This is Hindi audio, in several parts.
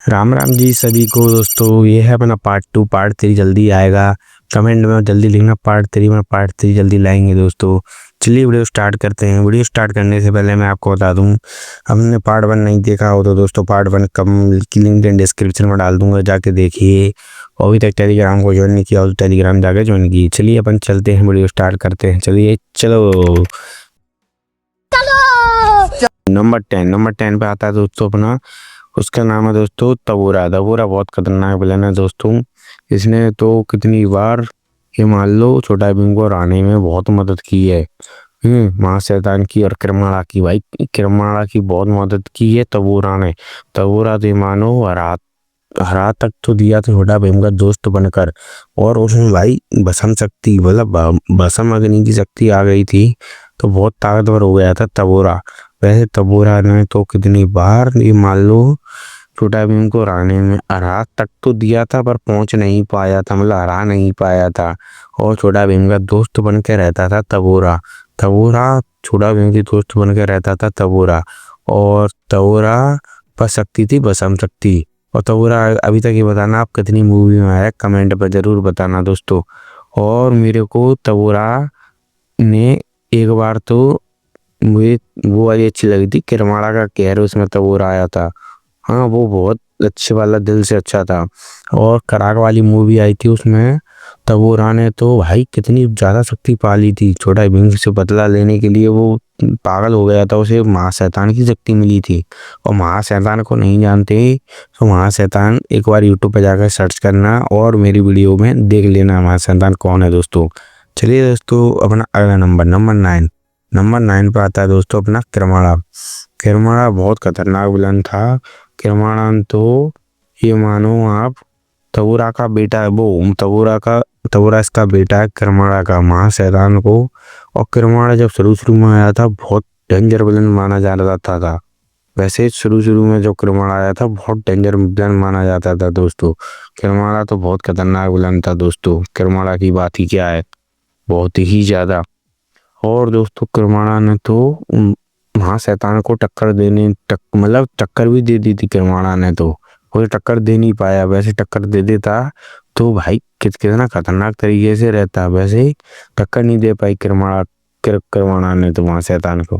राम राम जी सभी को दोस्तों। ये है अपना पार्ट 2। पार्ट 3 जल्दी आएगा। कमेंट में जल्दी लिखना पार्ट 3 में। पार्ट 3 जल्दी लाएंगे दोस्तों। चलिए वीडियो स्टार्ट करते हैं। वीडियो स्टार्ट करने से पहले मैं आपको बता दूं, हमने पार्ट 1 नहीं देखा हो तो दोस्तों पार्ट 1 कम की लिंक डिस्क्रिप्शन में डाल दूंगा, जाके देखिए। और अभी तक टेलीग्राम को ज्वाइन नहीं किया हो तो टेलीग्राम जाके ज्वाइन कीजिए। चलिए अपन चलते हैं, वीडियो स्टार्ट करते हैं। चलिए चलो। नंबर 10 पे आता है दोस्तों अपना, उसका नाम है दोस्तों तबूरा। तबूरा बहुत खतरनाक विलन है दोस्तों। इसने तो कितनी बार ये मान लो छोटा भीम को हराने में बहुत मदद की है। महाशैतान की और किरमाड़ा की। भाई किरमाड़ा की बहुत मदद की है तबूरा ने। तबूरा तो ये मानो हरा हरा तक तो दिया था छोटा भीम का दोस्त बनकर। और उसमें भाई भस्म शक्ति, मतलब भस्म अग्नि की शक्ति आ गई थी तो बहुत ताकतवर हो गया था तबूरा। वैसे तबूरा ने तो कितनी बार ये मान लो छोटा भीम को हराने में हरा तक तो दिया था, पर पहुंच नहीं पाया था, मतलब हरा नहीं पाया था। और छोटा भीम का दोस्त बन के रहता था तबूरा। तबूरा छोटा भीम की दोस्त बन के रहता था तबूरा। और तबूरा पर शक्ति थी भस्म शक्ति। और तबूरा अभी तक ये बताना आप कितनी मूवी में आया, कमेंट पर जरूर बताना दोस्तों। और मेरे को तबूरा ने एक बार तो मुझे वो वाली अच्छी लगी थी, किरमाड़ा का कहर, उसमें तबूरा आया था। हाँ वो बहुत अच्छे वाला, दिल से अच्छा था। और कराक वाली मूवी आई थी, उसमें तबूरा ने तो भाई कितनी ज्यादा शक्ति पाली थी। छोटा भीम से बदला लेने के लिए वो पागल हो गया था, उसे महाशैतान की शक्ति मिली थी। और महाशैतान को नहीं जानते तो महाशैतान एक बार यूट्यूब पे जाकर सर्च करना और मेरी वीडियो में देख लेना महाशैतान कौन है दोस्तों। चलिए दोस्तों अपना अगला नंबर 9 पे आता है दोस्तों अपना किरमाड़ा। किरमाड़ा बहुत खतरनाक विलन था। किरमाड़ा तो ये मानो आप तबूरा का बेटा है। वो तबूरा इसका बेटा है किरमाड़ा का, महाशैतान को। और किरमाड़ा जब शुरू शुरू में आया था बहुत डेंजर विलन माना जा रहा था। वैसे शुरू शुरू में जो किरमाड़ा आया था बहुत डेंजर विलन माना जाता था दोस्तों। किरमाड़ा तो बहुत खतरनाक विलन था दोस्तों। किरमाड़ा की बात ही क्या है, बहुत ही ज्यादा। और दोस्तों किरमाड़ा ने तो महाशैतान को मतलब टक्कर भी दे दी थी किरमाड़ा ने तो। वो टक्कर दे नहीं पाया, वैसे टक्कर दे देता तो भाई कितना खतरनाक तरीके से रहता। वैसे टक्कर नहीं दे पाई किरमाड़ा ने तो महाशैतान को।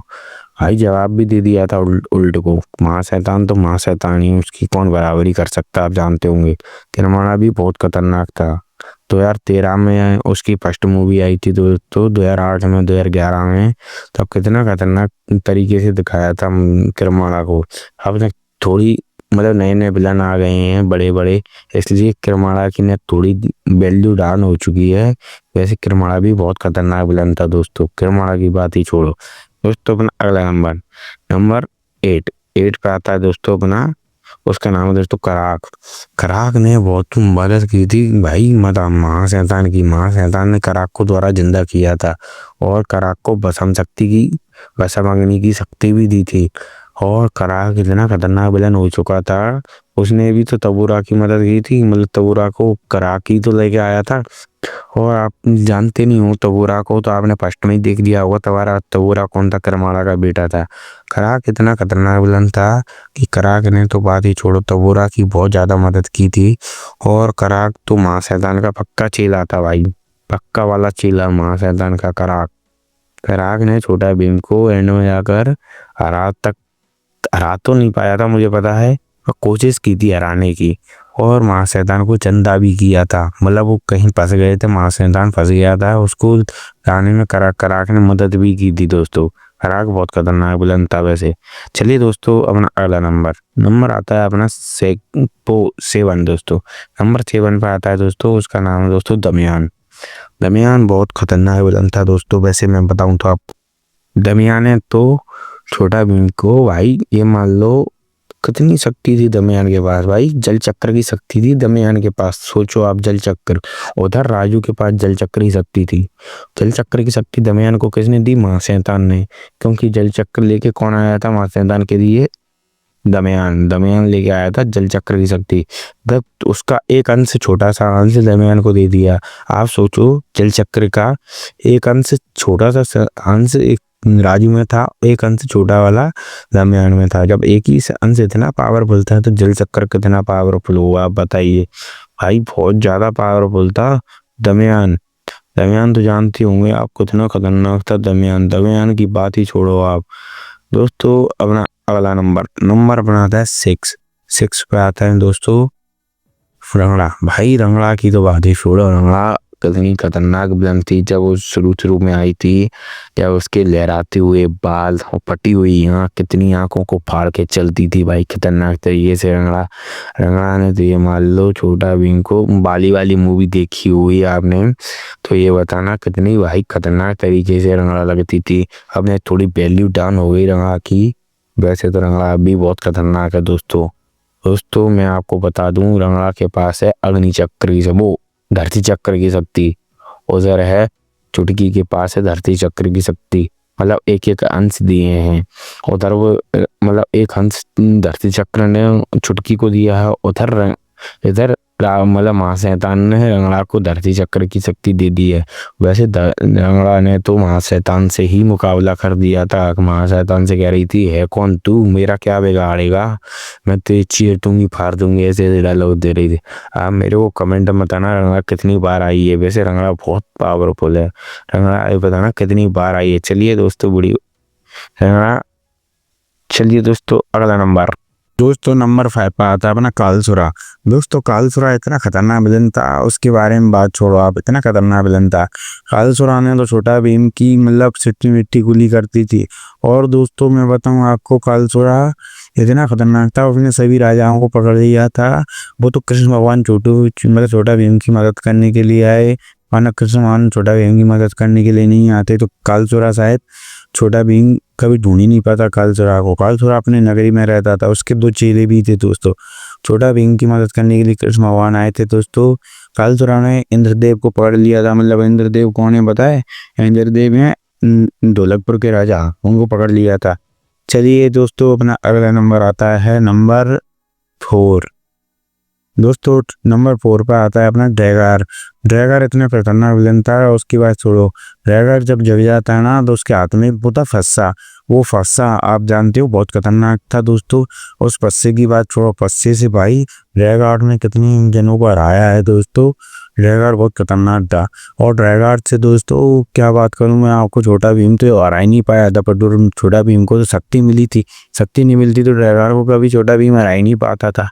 भाई जवाब भी दे दिया था उल्ट को। महाशैतान तो महाशैतान ही, उसकी कौन बराबरी कर सकता, आप जानते होंगे। किरमाड़ा भी बहुत खतरनाक था। 2013 में उसकी फर्स्ट मूवी आई थी तो 2008 में, 2011 में, तब कितना खतरनाक तरीके से दिखाया था किरमाड़ा को। अब तक थोड़ी मतलब नए नए विलन आ गए हैं बड़े बड़े, इसलिए किरमाड़ा की ने थोड़ी वैल्यू डाउन हो चुकी है। वैसे किरमाड़ा भी बहुत खतरनाक विलन था दोस्तों। किरमाड़ा की बात ही छोड़ो दोस्तों। अपना अगला नंबर 8 पे आता है दोस्तों अपना, उसका नाम है दोस्तों कराक। कराक ने बहुत मदद की थी भाई, महाशैतान ने कराक को द्वारा जिंदा किया था। और कराक को भस्म अग्नि की शक्ति भी दी थी। और कराक इतना खतरनाक विलन हो चुका था, उसने भी तो तबूरा की मदद की थी, मतलब तबूरा को कराक ही तो लेके आया था। और आप जानते नहीं हो तबूरा को, तो आपने फर्स्ट में ही देख लिया होगा तबूरा कौन था, किरमाड़ा का बेटा था। कराक इतना खतरनाक विलन था कि कराक ने तो बात ही छोड़ो, तबूरा की बहुत ज्यादा मदद की थी। और कराक तो महाशैतान का पक्का चेला था भाई, पक्का वाला चेला महाशैतान का कराक। कराक ने छोटा भीम को एंड में जाकर हरा तो नहीं पाया था मुझे पता है, पर कोशिश की थी हराने की। और महाशैतान को चंदा भी किया था, मतलब वो कहीं फंस गए थे, महाशैतान फंस गया था, उसको हराने में कराक ने मदद भी की थी दोस्तों। कराक बहुत खतरनाक विलन था वैसे। चलिए दोस्तों अपना अगला नंबर आता है अपना 7 दोस्तों। नंबर 7 पे आता है दोस्तों, उसका नाम है दोस्तों दमियान। दमियान बहुत खतरनाक विलन था दोस्तों। वैसे मैं बताऊं तो आप, दमियान ने तो छोटा भीम को भाई ये मान लो कितनी शक्ति थी दमियान के पास। भाई जल चक्र की शक्ति थी दमियान के पास, सोचो आप, जल चक्र। उधर राजू के पास जल चक्र की शक्ति थी। जल चक्र की शक्ति दमियान को किसने दी, महाशैतान ने। क्योंकि जल चक्र लेके कौन आया था महाशैतान के लिए, दमियान लेके आया था जल चक्र की शक्ति। जब उसका एक अंश, छोटा सा अंश दमियान को दे दिया। आप सोचो जल चक्र का एक अंश, छोटा सा अंश एक राजू में था, एक अंश छोटा वाला दमयान में था। जब एक ही अंश इतना पावरफुल था तो जल चक्कर कितना पावरफुल हुआ आप बताइए। भाई बहुत ज्यादा पावरफुल था दमयान। दमयान तो जानते होंगे आप कितना खतरनाक था दमयान। दमयान की बात ही छोड़ो आप। दोस्तों अपना अगला नंबर अपना आता है 6। 6 पे आता है दोस्तों रंगड़ा। भाई रंगड़ा की तो बात ही छोड़ो। रंगड़ा कितनी खतरनाक विलन थी जब वो शुरू में आई थी। जब उसके लहराते हुए बाल और फटी हुई आँख, कितनी आंखों को फाड़ के चलती थी भाई खतरनाक तरीके से रंगड़ा। रंगड़ा ने तो ये मान लो छोटा भीम को, बाली वाली मूवी देखी हुई आपने तो ये बताना कितनी भाई खतरनाक तरीके से रंगड़ा लगती थी। अब ने थोड़ी वैल्यू डाउन हो गई रंगड़ा की, वैसे तो रंगड़ा अभी बहुत खतरनाक है दोस्तों। दोस्तों मैं आपको बता दूं रंगड़ा के पास है अग्नि चक्र की वो धरती चक्र की शक्ति। उधर है चुटकी के पास है धरती चक्र की शक्ति। मतलब एक एक अंश दिए हैं। उधर वो मतलब एक अंश धरती चक्र ने चुटकी को दिया है। उधर इधर मतलब महाशैतान ने रंगड़ा को धरती चक्र की शक्ति दे दी है। वैसे रंगड़ा ने तो महाशैतान से ही मुकाबला कर दिया था। महाशैतान से कह रही थी है कौन तू, मेरा क्या बिगाड़ेगा, मैं तो चीर दूंगी फाड़ दूंगी, ऐसे डायलॉग दे रही थी। आप मेरे को कमेंट में बताना रंगड़ा कितनी बार आई है। वैसे रंगड़ा बहुत पावरफुल है। रंगड़ा ये बताना कितनी बार आई है। चलिए दोस्तों बड़ी रंगड़ा। चलिए दोस्तों अगला दोस्तों नंबर 5 पे आता है अपना कालसुरा। दोस्तों कालसुरा इतना खतरनाक विलन था, उसके बारे में बात छोड़ो आप, इतना खतरनाक विलन था। कालसुरा ने तो छोटा भीम की मतलब सिट्टी मिट्टी गुली करती थी। और दोस्तों मैं बताऊं आपको कालसुरा इतना खतरनाक था, उसने सभी राजाओं को पकड़ लिया था। वो तो कृष्ण भगवान छोटा भीम की मदद करने के लिए आए, वरना कृष्ण भगवान छोटा भीम की मदद करने के लिए नहीं आते। तो कालसुरा शायद छोटा भीम कभी ढूंढ ही नहीं पाता कालसुरा को। कालसुरा अपने नगरी में रहता था, उसके 2 चेले भी थे दोस्तों। छोटा भीम की मदद करने के लिए कृष्ण भगवान आए थे दोस्तों। कालसुरा ने इंद्रदेव को पकड़ लिया था। मतलब इंद्रदेव कौन है बताए? इंद्रदेव है ढोलकपुर के राजा, उनको पकड़ लिया था। चलिए दोस्तों अपना अगला नंबर आता है नंबर 4। दोस्तों नंबर 4 पे आता है अपना ड्रैगर। ड्रैगर इतने खतरनाक विलन था, उसकी बात छोड़ो। ड्रैगर जब जग जाता है ना तो उसके हाथ में होता फस्सा। वो फस्सा आप जानते हो बहुत खतरनाक था दोस्तों। उस फस्से की बात छोड़ो, फस्से से भाई ड्रैगर ने कितनी जनों को हराया है दोस्तों। ड्रैगर बहुत खतरनाक था। और ड्रैगर से दोस्तों क्या बात करूं मैं आपको, छोटा भीम तो हरा ही नहीं पाया था। पर छोटा भीम को तो शक्ति मिली थी, शक्ति नहीं मिलती तो ड्रैगर को कभी छोटा भीम हरा ही नहीं पाता था।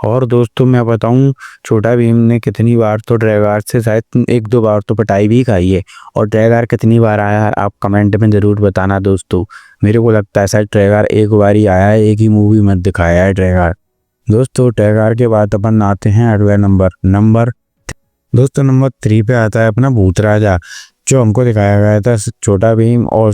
और दोस्तों मैं बताऊं छोटा भीम ने कितनी बार तो ड्रैगर से शायद 1-2 बार तो पिटाई भी खाई है। और ड्रैगर कितनी बार आया है आप कमेंट में ज़रूर बताना दोस्तों। मेरे को लगता है शायद ड्रैगर एक बार ही आया है, एक ही मूवी में दिखाया है ड्रैगर। दोस्तों ड्रैगर के बाद अपन आते हैं अगला नंबर दोस्तों नंबर 3 पे आता है अपना भूत राजा, जो हमको दिखाया गया था छोटा भीम और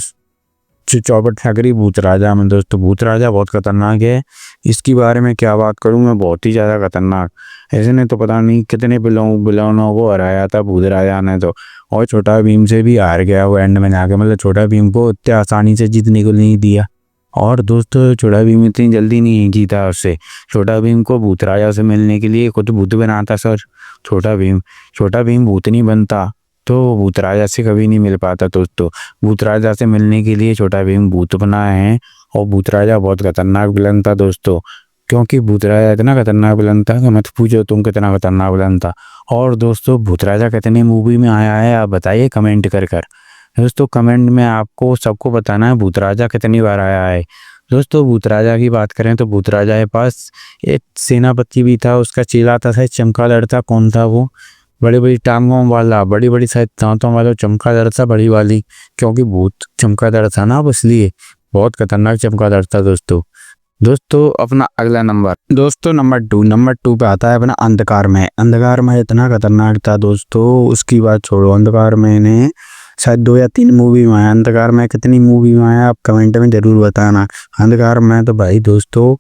चौपट नगरी भूत राजा में। दोस्तों भूत राजा बहुत खतरनाक है, इसकी बारे में क्या बात करूं मैं, बहुत ही ज़्यादा खतरनाक। ऐसे ने तो पता नहीं कितने बिलोनों को हराया था भूत राजा ने तो। और छोटा भीम से भी हार गया वो एंड में जाके। मतलब छोटा भीम को इतने आसानी से जीतने को नहीं दिया। और दोस्तों छोटा भीम इतनी जल्दी नहीं जीता उससे। छोटा भीम को भूत राजा से मिलने के लिए खुद भूत बनाता सर छोटा भीम भूत नहीं बनता तो भूत राजा से कभी नहीं मिल पाता दोस्तों। भूत राजा से मिलने के लिए छोटा भीम भूत बना है। और भूत राजा बहुत खतरनाक विलन था दोस्तों, क्योंकि भूत राजा इतना खतरनाक विलन था कि मत पूछो तुम कितना खतरनाक विलन था। और दोस्तों भूत राजा कितने मूवी में आया है आप बताइए कमेंट कर दोस्तों। कमेंट में आपको सबको बताना है भूत राजा कितनी बार आया है। दोस्तों भूत राजा की बात करें तो भूत राजा के पास एक सेनापति भी था, उसका चेला था शायद चमगादड़ था। कौन था वो? बड़ी बड़ी टांगों वाला, बड़ी बड़ी शायद दांतों वाला चमगादड़ था, बड़ी वाली। क्योंकि भूत चमगादड़ था ना इसलिए बहुत खतरनाक चमगादड़ था दोस्तों अपना अगला दोस्तों नंबर 2 पे आता है अपना अंधकार में इतना खतरनाक था दोस्तों, उसकी बात छोड़ो। अंधकार में ने शायद 2 या 3 मूवी में आया। अंधकार में कितनी मूवी में आया आप कमेंट में जरूर बताना। अंधकार में तो भाई दोस्तों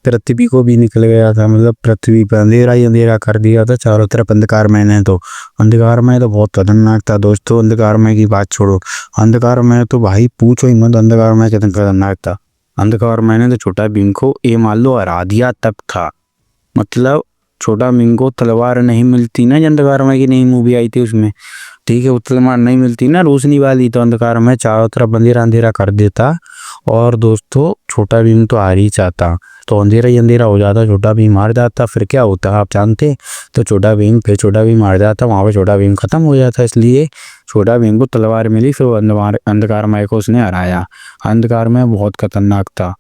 पृथ्वी को भी निकल गया था, मतलब पृथ्वी पर अंधेरा ही अंधेरा कर दिया था चारों तरफ अंधकार में ने तो। अंधकार में तो बहुत खतरनाक था दोस्तों। अंधकार में की बात छोड़ो, अंधकार में तो भाई पूछो ही मत अंधकार में कितना खतरनाक था। अंधकार में ने तो छोटा भीम को ये मान लो हरा दिया तक था। मतलब छोटा भीम को तलवार नहीं मिलती ना, अंधकारमय की नई मूवी आई थी उसमें, ठीक है, वो तलवार नहीं मिलती ना रोशनी वाली, तो अंधकारमय चारों तरफ अंधेरा अंधेरा कर देता और दोस्तों छोटा भीम तो हार ही जाता, तो अंधेरा ही अंधेरा हो जाता, छोटा भीम हार जाता। फिर क्या होता आप जानते, तो छोटा भीम हार जाता, वहाँ पे छोटा भीम खत्म हो जाता। इसलिए छोटा भीम को तलवार मिली, फिर वो अंधकारमय को उसने हराया। अंधकारमय बहुत खतरनाक था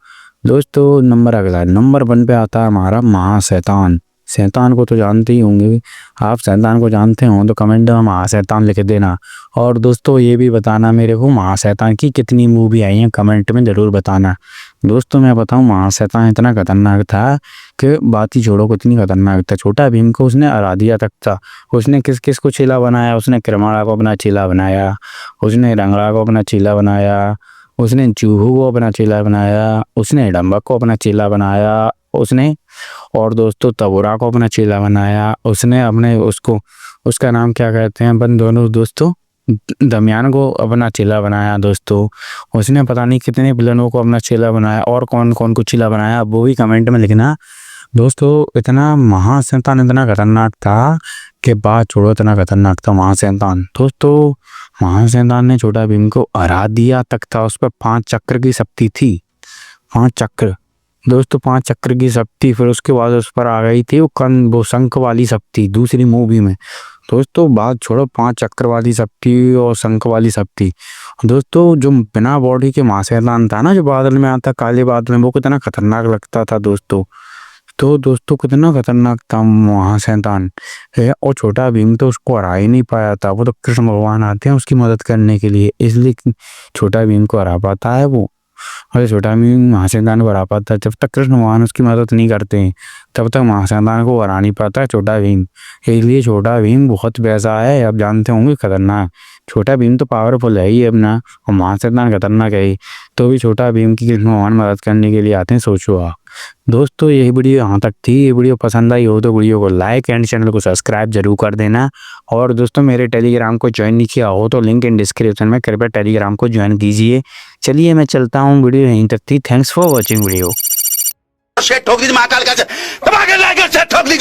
दोस्तों। नंबर अगला, नंबर 1 पे आता है हमारा महाशैतान। शैतान को तो जानते ही होंगे आप, शैतान को जानते हो तो कमेंट में महाशैतान लिख देना। और दोस्तों ये भी बताना मेरे को महाशैतान की कितनी मूवी आई हैं, कमेंट में ज़रूर बताना। दोस्तों मैं बताऊं महाशैतान इतना खतरनाक था कि बात ही छोड़ो, कितनी खतरनाक था। छोटा भीम को उसने हरा दिया तक था। उसने किस किस को चेला बनाया, उसने किरमाड़ा को अपना चेला बनाया, उसने रंगड़ा को अपना चेला बनाया, उसने चूहू को अपना चेला बनाया, उसने हिडम्बा को अपना चेला बनाया, उसने और दोस्तों तबोरा को अपना चेला बनाया, उसने अपने उसको उसका नाम क्या कहते हैं अपन दोनों दोस्तों, दमियान को अपना चेला बनाया दोस्तों। उसने पता नहीं कितने विलनों को अपना चेला बनाया, और कौन कौन को चेला बनाया वो भी कमेंट में लिखना दोस्तों। इतना महाशैतान इतना खतरनाक था कि बात छोड़ो, इतना खतरनाक था महाशैतान दोस्तों। महाशैतान ने छोटा भीम को हरा दिया तक था। उस पर 5 चक्र की शक्ति थी, 5 चक्र दोस्तों, 5 चक्र की शक्ति। फिर उसके बाद उस पर आ गई थी वो शंख वाली शक्ति दूसरी मूवी में दोस्तों। बात छोड़ो 5 चक्र वाली शक्ति और शंख वाली शक्ति दोस्तों। जो बिना बॉडी के महाशैतान था ना, जो बादल में आता काले बादल में, वो कितना खतरनाक लगता था दोस्तों। तो दोस्तों कितना खतरनाक था महाशैतान है। और छोटा भीम तो उसको हरा ही नहीं पाया था, वो तो कृष्ण भगवान आते हैं उसकी मदद करने के लिए, इसलिए छोटा भीम को हरा पाता है वो। अरे छोटा भीम महाशैतान को हरा पाता है, जब तक कृष्ण भगवान उसकी मदद नहीं करते हैं तब तक महाशैतान को हरा नहीं पाता है छोटा भीम। इसलिए छोटा भीम बहुत वैसा है, आप जानते होंगे खतरनाक। छोटा भीम तो पावरफुल है ही अपना, और महाशैतान खतरनाक है ही, तो भी छोटा भीम की कृष्ण भगवान मदद करने के लिए आते हैं, सोचो आप। दोस्तों यही वीडियो यहाँ तक थी। ये वीडियो पसंद आई हो तो वीडियो को लाइक एंड चैनल को सब्सक्राइब जरूर कर देना। और दोस्तों मेरे टेलीग्राम को ज्वाइन नहीं किया हो तो लिंक इन डिस्क्रिप्शन में, कृपया टेलीग्राम को ज्वाइन कीजिए। चलिए मैं चलता हूँ, वीडियो यहीं तक थी। Thanks for watching video. ठोक दीजिए महाकाल का, ठोक दीजिए।